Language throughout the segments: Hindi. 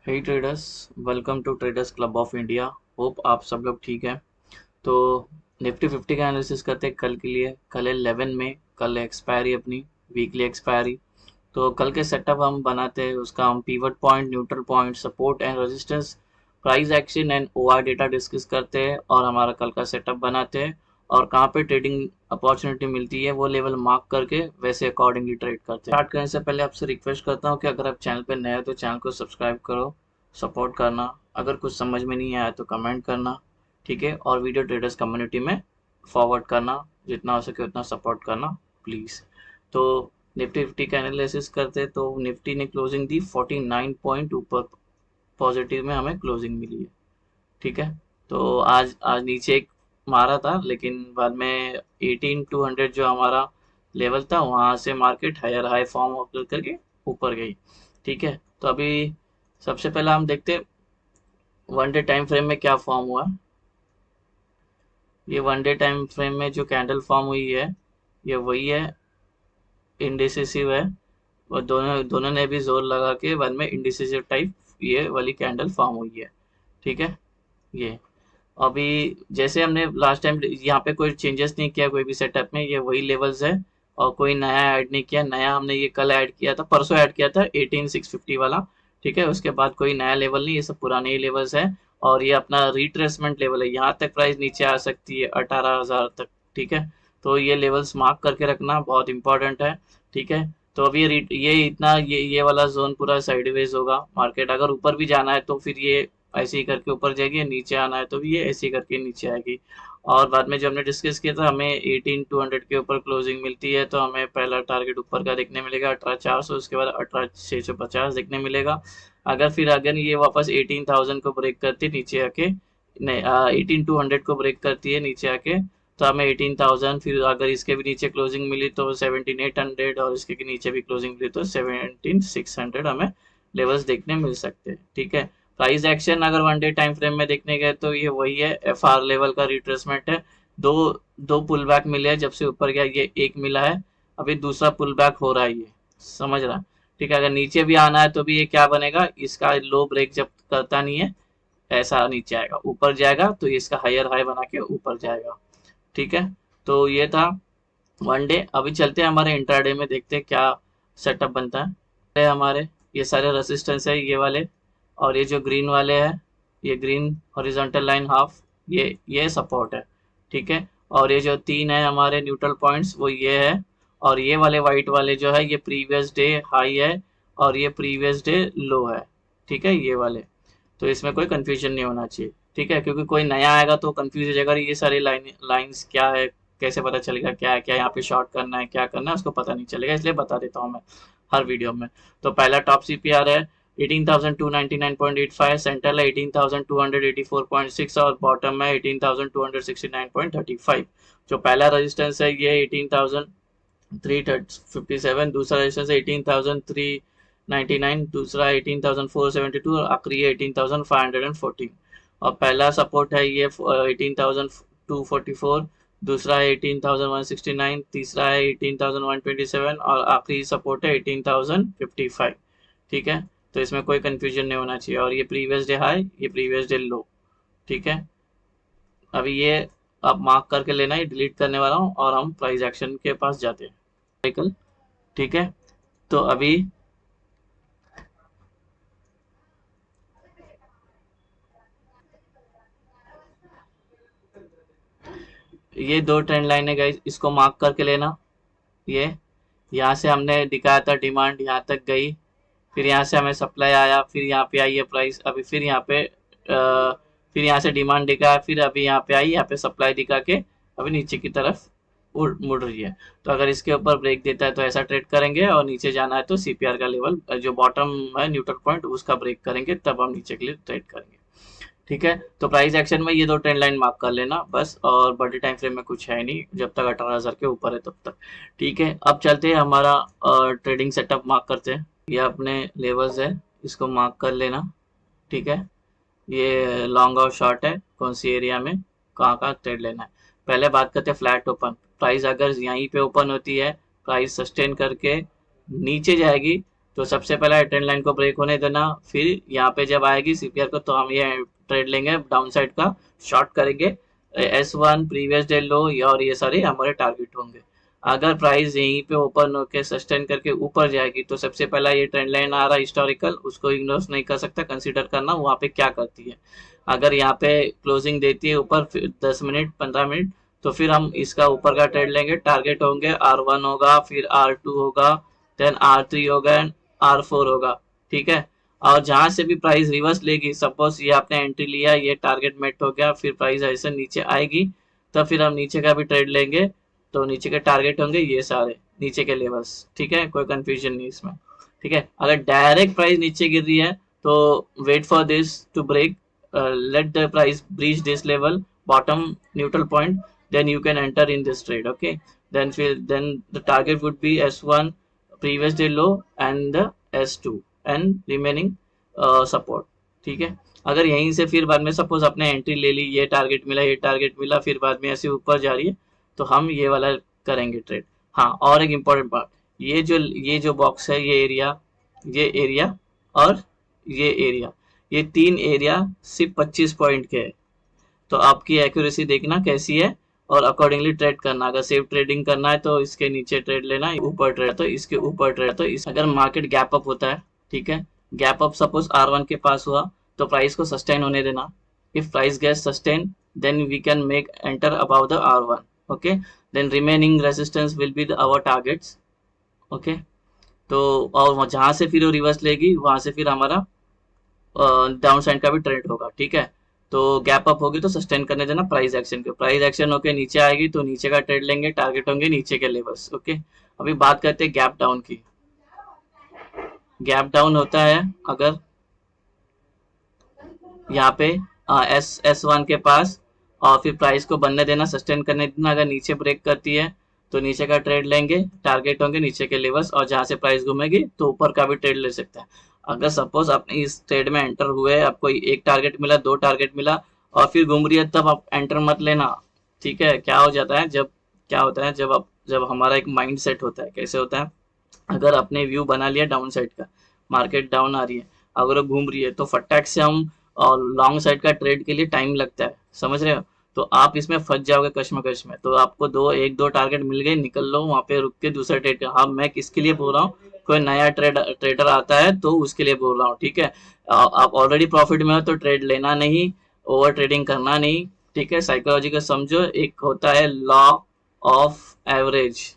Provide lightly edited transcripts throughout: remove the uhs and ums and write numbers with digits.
Hey traders, welcome to traders club of India. Hope आप सब लोग ठीक हैं। तो निफ्टी 50 का एनालिसिस करते हैं कल के लिए। कल है 11 में, कल है एक्सपायरी अपनी, वीकली एक्सपायरी। तो कल के सेटअप हम बनाते हैं, उसका हम pivot point, neutral point, support and resistance, price action and OR data discuss करते हैं और हमारा कल का सेटअप बनाते हैं। और कहाँ पे ट्रेडिंग अपॉर्चुनिटी मिलती है वो लेवल मार्क करके वैसे अकॉर्डिंगली ट्रेड करते हैं। स्टार्ट करने से पहले आपसे रिक्वेस्ट करता हूँ कि अगर आप चैनल पे नए हो तो चैनल को सब्सक्राइब करो, सपोर्ट करना। अगर कुछ समझ में नहीं आया तो कमेंट करना, ठीक है। और वीडियो ट्रेडर्स कम्युनिटी में फॉरवर्ड करना, जितना हो सके उतना सपोर्ट करना प्लीज़। तो निफ्टी 50 का एनालिसिस करते तो निफ्टी ने क्लोजिंग दी 49 पॉइंट ऊपर, पॉजिटिव में हमें क्लोजिंग मिली है, ठीक है। तो आज आज नीचे एक मारा था, लेकिन बाद में 18,200 जो हमारा लेवल था वहां से मार्केट हायर हाई फॉर्म होकर करके ऊपर गई, ठीक है। तो अभी सबसे पहला हम देखते वन डे टाइम फ्रेम में क्या फॉर्म हुआ। ये वन डे टाइम फ्रेम में जो कैंडल फॉर्म हुई है ये वही है, इंडिसिसिव है। और दोनों दोनों ने भी जोर लगा के बाद में इंडिसिसिव टाइप ये वाली कैंडल फॉर्म हुई है, ठीक है। ये अभी जैसे हमने लास्ट टाइम यहाँ पे कोई चेंजेस नहीं किया कोई भी सेटअप में, ये वही लेवल्स है और कोई नया ऐड नहीं किया। नया हमने ये कल ऐड किया था, परसों ऐड किया था 18,650 वाला, ठीक है। उसके बाद कोई नया लेवल नहीं, ये सब पुराने ही लेवल्स है। और ये अपना रिट्रेसमेंट लेवल है, यहाँ तक प्राइस नीचे आ सकती है 18,000 तक, ठीक है। तो ये लेवल्स मार्क करके रखना बहुत इंपॉर्टेंट है, ठीक है। तो अभी ये इतना ये वाला जोन पूरा साइडवेज होगा। मार्केट अगर ऊपर भी जाना है तो फिर ये ऐसे ही करके ऊपर जाएगी, नीचे आना है तो भी ये ऐसे ही करके नीचे आएगी। और बाद में जो हमने डिस्कस किया था, हमें 18,200 के ऊपर क्लोजिंग मिलती है तो हमें पहला टारगेट ऊपर का देखने मिलेगा 18,400, उसके बाद 18,650 देखने मिलेगा। अगर ये वापस 18,000 को ब्रेक करती नीचे आके, नहीं 18,200 को ब्रेक करती है नीचे आके, तो हमें 18,000, फिर अगर इसके भी नीचे क्लोजिंग मिली तो 17,800, और इसके नीचे भी क्लोजिंग मिली तो 17,600 हमें लेवल्स देखने मिल सकते हैं, ठीक है। प्राइस एक्शन अगर वन डे टाइम फ्रेम में देखने गए तो ये वही है, एफ आर लेवल का रिट्रेसमेंट है। दो दो पुल बैक मिले हैं, जब से ऊपर गया ये एक मिला है, अभी दूसरा पुल बैक हो रहा है, ये समझ रहा, ठीक है। अगर नीचे भी आना है तो भी ये क्या बनेगा, इसका लो ब्रेक जब करता नहीं है ऐसा नीचे आएगा, ऊपर जाएगा तो ये इसका हायर हाई बना के ऊपर जाएगा, ठीक है। तो ये था वन डे। अभी चलते हैं हमारे इंट्राडे में, देखते हैं क्या सेटअप बनता है। हमारे ये सारे रेसिस्टेंस है ये वाले, और ये जो ग्रीन वाले हैं, ये ग्रीन हॉरिजॉन्टल लाइन हाफ, ये सपोर्ट है, ठीक है। और ये जो तीन है हमारे न्यूट्रल पॉइंट्स वो ये है। और ये वाले वाइट वाले जो है ये प्रीवियस डे हाई है और ये प्रीवियस डे लो है, ठीक है, ये वाले। तो इसमें कोई कंफ्यूजन नहीं होना चाहिए, ठीक है, क्योंकि कोई नया आएगा तो कंफ्यूज हो जाएगा ये सारी लाइंस क्या है, कैसे पता चलेगा क्या है, क्या यहाँ पे शॉर्ट करना है, क्या करना है, उसको पता नहीं चलेगा, इसलिए बता देता हूँ मैं हर वीडियो में। तो पहला टॉप सीपीआर है 18,299.85, सेंट्रल है 18,284.6 और बॉटम है 18,269.35। जो पहला रेजिस्टेंस है ये 18,357, दूसरा रेजिस्टेंस है 18,399, दूसरा 18,472 और आखिरी है 18,514। और पहला सपोर्ट है ये 18,244, दूसरा है 18,169, तीसरा है 18,127 और आखिरी सपोर्ट है 18,055, ठीक है। तो इसमें कोई कंफ्यूजन नहीं होना चाहिए। और ये प्रीवियस डे हाई, ये प्रीवियस डे लो, ठीक है। अभी ये आप मार्क करके लेना, ये डिलीट करने वाला हूँ और हम प्राइस एक्शन के पास जाते हैं साइकिल, ठीक है। तो अभी ये दो ट्रेंड लाइन है गाइस, इसको मार्क करके लेना। ये यहाँ से हमने दिखाया था डिमांड यहाँ तक गई, फिर यहाँ से हमें सप्लाई आया, फिर यहाँ पे आई है प्राइस, अभी फिर यहाँ पे फिर यहाँ से डिमांड दिखा, फिर अभी यहाँ पे आई, यहाँ पे सप्लाई दिखा के अभी नीचे की तरफ मुड़ रही है। तो अगर इसके ऊपर ब्रेक देता है तो ऐसा ट्रेड करेंगे, और नीचे जाना है तो सीपीआर का लेवल जो बॉटम है न्यूट्रल पॉइंट उसका ब्रेक करेंगे, तब हम नीचे के लिए ट्रेड करेंगे, ठीक है। तो प्राइस एक्शन में ये दो ट्रेंड लाइन मार्क कर लेना बस, और बड़े टाइम फ्रेम में कुछ है नहीं जब तक 18,000 के ऊपर है तब तक, ठीक है। अब चलते हैं हमारा ट्रेडिंग सेटअप मार्क करते हैं। ये अपने लेवल्स है, इसको मार्क कर लेना, ठीक है। ये लॉन्ग और शॉर्ट है, कौन सी एरिया में कहाँ कहाँ ट्रेड लेना है। पहले बात करते हैं फ्लैट ओपन। प्राइस अगर यहीं पे ओपन होती है, प्राइस सस्टेन करके नीचे जाएगी तो सबसे पहले ट्रेंड लाइन को ब्रेक होने देना, फिर यहाँ पे जब आएगी सीपीआर को तो हम ये ट्रेड लेंगे डाउन साइड का, शॉर्ट करेंगे S1 प्रीवियस डे लो, और ये सारे हमारे टारगेट होंगे। अगर प्राइस यहीं पे ओपन होकर सस्टेन करके ऊपर जाएगी तो सबसे पहला ये ट्रेंड लाइन आ रहा है हिस्टोरिकल, उसको इग्नोर नहीं कर सकता, कंसीडर करना वहाँ पे क्या करती है। अगर यहाँ पे क्लोजिंग देती है ऊपर 10 मिनट 15 मिनट, तो फिर हम इसका ऊपर का ट्रेड लेंगे। टारगेट होंगे R1 होगा, फिर R2 होगा, देन R3 होगा एंड R4 होगा, ठीक है। और जहां से भी प्राइस रिवर्स लेगी, सपोज ये आपने एंट्री लिया, ये टारगेट मेट हो गया, फिर प्राइस ऐसे नीचे आएगी, तब फिर हम नीचे का भी ट्रेड लेंगे। तो नीचे के टारगेट होंगे ये सारे नीचे के लेवल्स, ठीक है, कोई कंफ्यूजन नहीं इसमें, ठीक है। अगर डायरेक्ट प्राइस नीचे गिर रही है तो wait for this to break, let the price breach this level, bottom neutral point, then you can enter in this trade, okay। Then the target would be S1 previous day low and the S2 and remaining support, ठीक है। अगर यहीं से फिर बाद में सपोज अपने एंट्री ले ली, ये टारगेट मिला, ये टारगेट मिला, फिर बाद में ऐसे ऊपर जा रही है, तो हम ये वाला करेंगे ट्रेड। हाँ, और एक इम्पोर्टेंट पार्ट, ये जो बॉक्स है, ये एरिया और ये एरिया, ये 3 एरिया सिर्फ 25 पॉइंट के है। तो आपकी एक्यूरेसी देखना कैसी है और अकॉर्डिंगली ट्रेड करना। अगर सेफ ट्रेडिंग करना है तो इसके नीचे ट्रेड लेना, ऊपर ट्रेड तो इसके ऊपर ट्रेड तो इस, अगर मार्केट गैप अप होता है, ठीक है, गैप अप सपोज R1 के पास हुआ तो प्राइस को सस्टेन होने देना। If price gets sustain then we can make enter about the R1, okay. Then remaining resistance will be our targets, okay. तो और जहां से फिर वो रिवर्स लेगी वहां से फिर हमारा डाउन साइड का भी ट्रेड होगा, ठीक है। तो गैप अप होगी तो सस्टेन करने देना प्राइस एक्शन के, प्राइस एक्शन होके नीचे आएगी तो नीचे का ट्रेड लेंगे, टारगेट होंगे नीचे के लेवल्स, ओके। अभी बात करते हैं गैप डाउन की। गैप डाउन होता है अगर यहाँ पे S1 के पास, और फिर प्राइस को बनने देना, सस्टेन करने देना। अगर नीचे ब्रेक करती है तो नीचे का ट्रेड लेंगे, टारगेट होंगे नीचे के लेवल्स, और जहां से प्राइस घूमेगी तो ऊपर का भी ट्रेड ले सकते हैं। अगर सपोज आपने इस ट्रेड में एंटर हुए, आपको एक टारगेट मिला, 2 टारगेट मिला और फिर घूम रही है, तब आप एंटर मत लेना, ठीक है। क्या होता है जब हमारा एक माइंड सेट होता है, कैसे होता है, अगर आपने व्यू बना लिया डाउन साइड का, मार्केट डाउन आ रही है, अगर वो घूम रही है तो फटाक से हम और लॉन्ग साइड का ट्रेड के लिए टाइम लगता है, समझ रहे हो। तो आप इसमें फंस जाओगे कश्मकश में, तो आपको एक दो टारगेट मिल गए, निकल लो वहां पे रुक के दूसरा ट्रेड कर। हाँ, मैं किसके लिए बोल रहा हूँ, कोई नया ट्रेडर आता है तो उसके लिए बोल रहा हूँ, ठीक है। आप ऑलरेडी प्रॉफिट में हो तो ट्रेड लेना नहीं, ओवर ट्रेडिंग करना नहीं, ठीक है। साइकोलॉजी को समझो, एक होता है law of average,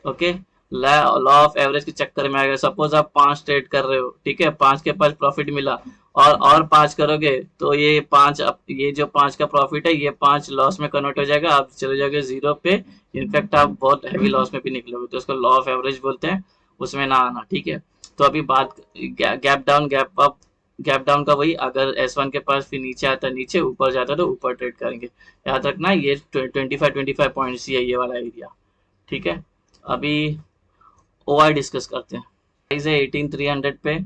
okay. Law of average के चक्कर में आएगा, सपोज आप 5 ट्रेड कर रहे हो, ठीक है, 5 के पास प्रॉफिट मिला, और 5 करोगे तो ये जो 5 का प्रॉफिट है, ये 5 लॉस में कन्वर्ट हो जाएगा, आप चले जाओगे जीरो पे। इनफैक्ट आप बहुत हैवी लॉस में भी निकलोगे, तो उसको लॉ ऑफ एवरेज बोलते हैं, उसमें ना आना, ठीक है। तो अभी बात gap down gap up, gap down का वही, अगर S1 के पास फिर नीचे आता है नीचे, ऊपर जाता है तो ऊपर ट्रेड करेंगे। याद रखना ये 25 पॉइंट्स ही है ये वाला एरिया, ठीक है। अभी OI डिस्कस करते हैं। प्राइस है 18300 पे,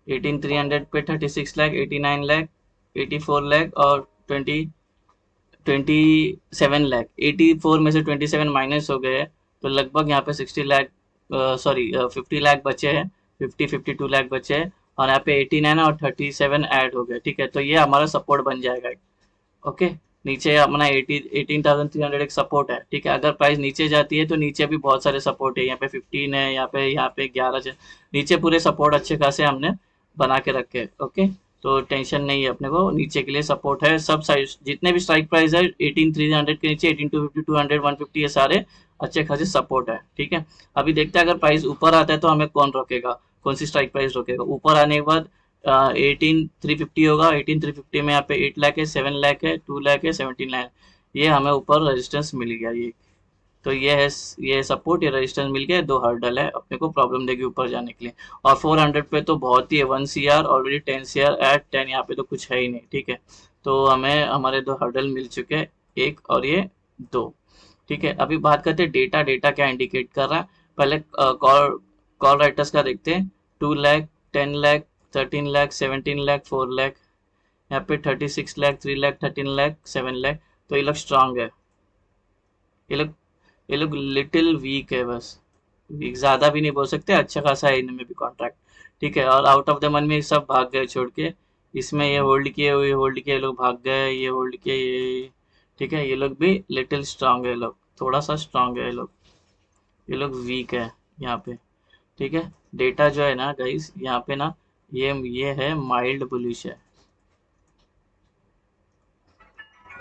18300 पे 36 लाख, 89 लाख, 84 लाख और 27 लाख। 84 में से 27 माइनस हो गए हैं, तो लगभग यहाँ पे 60 लाख, सॉरी 50 लाख बचे हैं, 52 लाख बचे हैं, और यहाँ पे 89 और 37 ऐड हो गए, ठीक है। तो ये हमारा सपोर्ट बन जाएगा, ओके। नीचे अपना 18,300 एक सपोर्ट है, ठीक है। अगर प्राइस नीचे जाती है तो नीचे भी बहुत सारे सपोर्ट है, यहाँ पे 15 है, यहाँ पे 11 है, नीचे पूरे सपोर्ट अच्छे खासे हमने बना के रखे, ओके। तो टेंशन नहीं है अपने को, नीचे के लिए सपोर्ट है। सब साइज जितने भी स्ट्राइक प्राइस है 18,300 के नीचे, 18,250, 200, 150, ये सारे अच्छे खासे सपोर्ट है, ठीक है। अभी देखते हैं अगर प्राइस ऊपर आता है तो हमें कौन रोकेगा, कौन सी स्ट्राइक प्राइस रोकेगा। ऊपर आने के बाद 18,350 होगा, 18,350 में यहाँ पे 8 लाख है, 7 लाख है, 2 लाख है, 17 लाख, ये हमें ऊपर रेजिस्टेंस मिल गया ये। तो ये सपोर्ट, ये रेजिस्टेंस मिल गया, 2 हर्डल है, अपने को प्रॉब्लम देगी ऊपर जाने के लिए। और 400 पे तो बहुत ही है, 1 CR ऑलरेडी, 10 CR एट 10, यहाँ पे तो कुछ है ही नहीं, ठीक है। तो हमें हमारे 2 हर्डल मिल चुके हैं, एक और ये 2, ठीक है। अभी बात करते हैं डेटा, डेटा क्या इंडिकेट कर रहा है। पहले कॉल राइटर्स का देखते हैं। 2 लाख, 10 लाख, 13 लाख, 17 लाख, 4 लाख, यहाँ पे 36 लाख, 3 लाख, 13 लाख, 7 लाख। तो ये लोग स्ट्रांग है, ये लोग ये लोग लिटिल वीक है बस, वीक ज़्यादा भी नहीं बोल सकते, अच्छा खासा है इनमें भी कॉन्ट्रैक्ट। ठीक है, और आउट ऑफ द मन में सब भाग गए छोड़ के। इसमें ये होल्ड किए हुए, होल्ड किए, लोग भाग गए, ये होल्ड किए ये। ठीक है, ये लोग भी लिटिल स्ट्रांग है, लोग थोड़ा सा स्ट्रांग है, ये लोग वीक है यहाँ पे। ठीक है, डेटा जो है ना गाइस यहाँ पे ना, ये है माइल्ड बुलिश है।